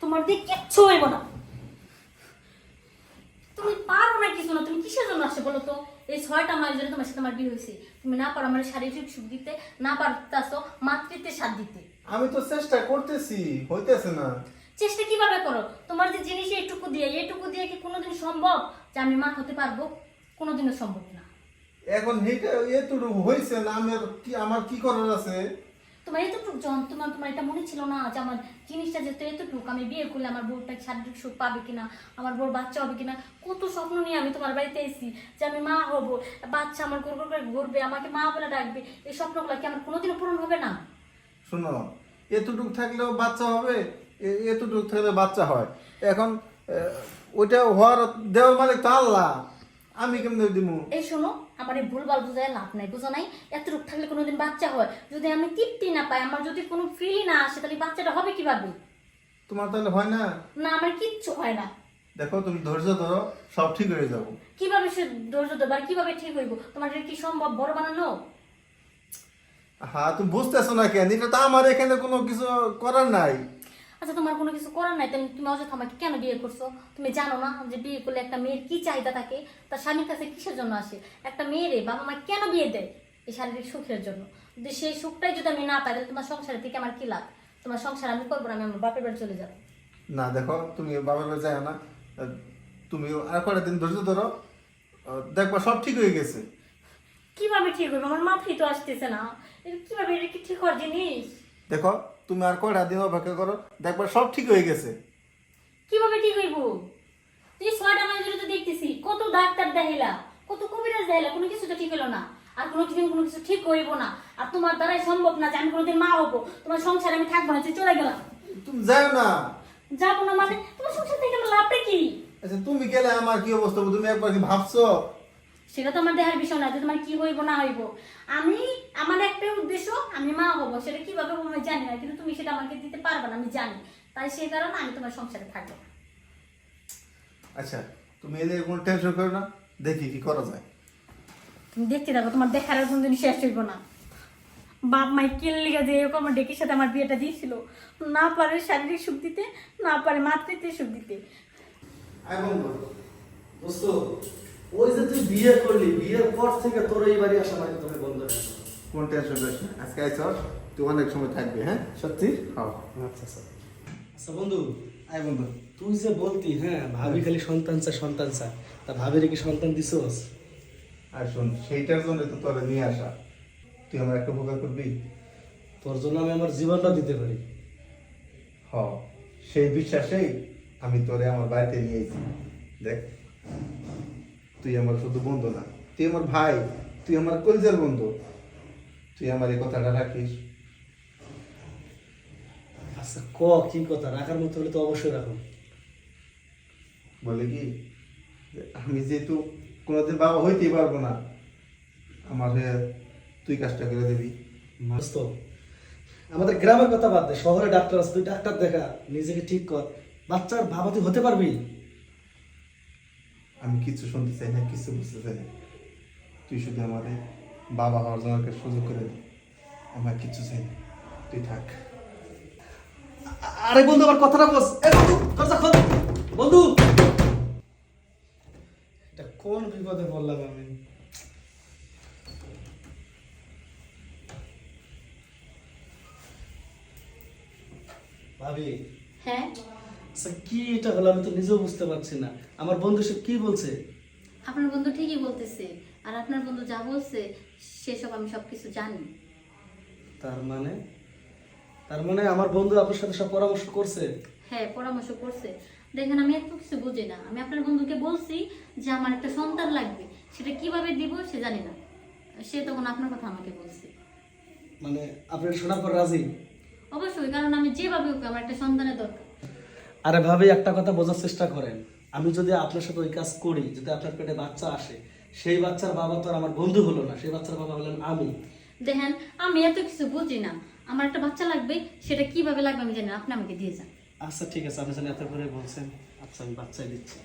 তোমার দিয়ে কিচ্ছু হইব না। তুমি পারো না কিছু না, তুমি কিসের জন্য আসছে বলো তো? এই 6টা মাস ধরে তোমার সাথে আমার বিয়ে হয়েছে, তুমি না পারো আমার শারীরিক সুখ দিতে, না পারতাছো মাতৃত্বের স্বাদ দিতে। আমি তো চেষ্টা করতেছি, হইতেছে না। চেষ্টা কিভাবে করো? তোমার যে জিনিস এইটুকু দিয়ে কি কোনোদিন সম্ভব যে আমি মা হতে পারবো? কোনোদিনও সম্ভব না। এখন এইটা এতটুকু হয়েছে না, আমার কি করার আছে? তোমার এতটুকু যন্ত্রণা, তোমার এটা মনে ছিল না যে আমার জিনিসটা যেহেতু এতটুকু, আমি বিয়ে করলে আমার বউটা শারীরিক সুখ পাবে কিনা, আমার বউর বাচ্চা হবে কিনা, কত স্বপ্ন নিয়ে আমি তোমার বাড়িতে এসেছি যে আমি মা হব, বাচ্চা আমার গোর গোর করে ঘুরবে, আমাকে মা বলে ডাকবে। এই স্বপ্নগুলো কি আমার কোনোদিনও পূরণ হবে না? শোনো, এতটুকু থাকলেও বাচ্চা হবে, এতটুকু থাকলে বাচ্চা হয়। এখন ওইটা হওয়ার দেওয়ার মালিক তো আল্লাহ, আমি কেমনে দিব? এই শোনো, আমার এই ভুলভাল বুঝায় লাভ নাই, বুঝো নাই? এতটুকু থাকলে কোনোদিন বাচ্চা হয়, যদি আমি তৃপ্তি না পাই, আমার যদি কোনো ফিল না আসে, তাহলে বাচ্চাটা হবে কিভাবে? তোমার তাহলে হয় না? না, আমার কিচ্ছু হয় না। দেখো, তুমি ধৈর্য ধরো, সব ঠিক হয়ে যাবো। কিভাবে সে ধৈর্য দেবো আর কিভাবে ঠিক হইব? তোমার এটা কি সম্ভব বড় বানানো? হ্যাঁ, তুমি বুঝতেছো না কেন? এটা তো আমার এখানে কোনো কিছু করার নাই। আচ্ছা, তোমার কোনো কিছু করার নাই, তাহলে তুমি অযথা আমাকে কেন বিয়ে করছো? তুমি জানো না যে বিয়ে করলে একটা মেয়ের কি চাহিদা থাকে, তার স্বামীর কাছে কিসের জন্য আসে? একটা মেয়েরে বাবা মা কেন বিয়ে দেয়? এই শারীরিক সুখের জন্য। যদি সেই সুখটাই যদি আমি না পাই, তাহলে তোমার সংসারের থেকে আমার কি লাভ? তোমার সংসার আমি করবো না, আমি আমার বাপের বাড়ি চলে যাবো। না, দেখো, তুমি বাবার বাড়ি যাও না। তুমি আর কয়েকটা দিন ধৈর্য ধরো, দেখবা সব ঠিক হয়ে গেছে। কিভাবে ঠিক হইব? আমার মাথায় তো আসতেছে না। এটা কিভাবে, এটা কি ঠিক হওয়ার জিনিস? দেখো, তুমি আর কয়টা দিন অপেক্ষা করো, দেখবা সব ঠিক হয়ে গেছে। কিভাবে ঠিক হইব? এই 6টা মাস ধরে তো দেখতেছি কত ডাক্তার দেখাইলা, কত কবিরাজ দেখাইলা, কোনো কিছু তো ঠিক হলো না। আর কোনোদিন কোনো কিছু ঠিক হইব না। আর তোমার দ্বারাই সম্ভব না যে আমি কোনোদিন মা হবো। তোমার সংসারে আমি থাকবো না, চলে গেলাম। তুমি যাও না। যাবো না মানে? তোমার সংসার থেকে আমার লাভটা কি? আচ্ছা, তুমি গেলে আমার কি অবস্থা হবে? তুমি একবার কি ভাবছো? সেটা তো আমার দেহার বিষয় না যে তোমার কি হইব না হইব। আমি, আমার একটাই উদ্দেশ্য, আমি মা হবো। সেটা কিভাবে হবো আমি জানি না, কিন্তু তুমি সেটা আমাকে দিতে পারবে না, আমি জানি। তাই সেই কারণে আমি তোমার সংসারে থাকবো না। আচ্ছা, তুমি এলে কোনো টেনশন করো না, দেখি কি করা যায়। তুমি দেখতে থাকো, তোমার দেখার আর কোনদিন শেষ হইব না। বাপ মাই কিল্লিগা যে এরকম আমার ডেকের সাথে আমার বিয়েটা দিয়েছিল, না পারে শারীরিক সুখ দিতে, না পারে মাতৃত্বের সুখ দিতে। দোস্ত, ওই যে তুই বিয়ে করলি, বিয়ের পর থেকে তোর এই বাড়ি আসা মানে তোকে বন্ধ হয়ে গেল। কোন টেনশন করিস না, আজকে আইসর, তুই অনেক সময় থাকবি। হ্যাঁ, সত্যি? হ্যাঁ। আচ্ছা স্যার। আচ্ছা বন্ধু, আই বন্ধু, তুই যে বলতি হ্যাঁ ভাবি খালি সন্তান চায় সন্তান চায়, তা ভাবিরে কি সন্তান দিছোস? আর শোন, সেইটার জন্য তো তোরা নিয়ে আসা। তুই আমার একটা উপকার করবি? তোর জন্য আমি আমার জীবনটা দিতে পারি। হ, সেই বিশ্বাসেই আমি তোরে আমার বাড়িতে নিয়ে এসেছি। দেখ, তুই আমার শুধু বন্ধু না, তুই আমার ভাই, তুই আমার কলিজার বন্ধু। তুই আমার এই কথাটা রাখিস। আচ্ছা কি কথা, রাখার মতো হলে তো অবশ্যই রাখো। বলে কি, যে আমি যেহেতু কোনোদিন বাবা হইতেই পারবো না, আমার হয়ে তুই কাজটা করে দিবি। দোস্ত, আমাদের গ্রামের কথা বাদ দে, শহরে ডাক্তার আছে, তুই ডাক্তার দেখা, নিজেকে ঠিক কর। বাচ্চার বাবা তুই হতে পারবি? আমি কিছু শুনতে চাই না, কিছু বুঝতে চাই না। তুই শুধু আমাদের বাবা হওয়ার জন্য একটা সুযোগ করে দে। আমার কিছু চাই না, তুই থাক। আরে বন্ধু, আমার কথাটা বস। এই বন্ধু, দরজা খোল। বন্ধু, এটা কোন বিপদে পড়লাম আমি? ভাবি, হ্যাঁ, আচ্ছা কি এটা হলো, আমি তো নিজেও বুঝতে পারছি না। আমার বন্ধু সে কি বলছে? আপনার বন্ধু ঠিকই বলতেছে। আর আপনার বন্ধু যা বলছে সেসব আমি সবকিছু জানি। তার মানে আমার বন্ধু আপনার সাথে সব পরামর্শ করছে? হ্যাঁ, পরামর্শ করছে। দেখেন, আমি এত কিছু বুঝি না। আমি আপনার বন্ধুকে বলছি যে আমার একটা সন্তান লাগবে, সেটা কিভাবে দিব সে জানি না। সে তখন আপনার কথা আমাকে বলছে। মানে আপনি শোনার পর রাজি? অবশ্যই, কারণ আমি যেভাবে হোক আমার একটা সন্তানের দরকার। আরে ভাবি, একটা কথা বোঝার চেষ্টা করেন। আমি যদি আপনার সাথে ওই কাজ করি, যদি আপনার পেটে বাচ্চা আসে, সেই বাচ্চার বাবা তো আর আমার বন্ধু হলো না, সেই বাচ্চার বাবা হলেন আমি। দেখেন, আমি এত কিছু বুঝি না। আমার একটা বাচ্চা লাগবে, সেটা কিভাবে লাগবে আমি জানি না। আপনি আমাকে দিয়ে যান। আচ্ছা ঠিক আছে, আপনি জানি এত করে বলছেন। আচ্ছা, আমি বাচ্চাই দিচ্ছি।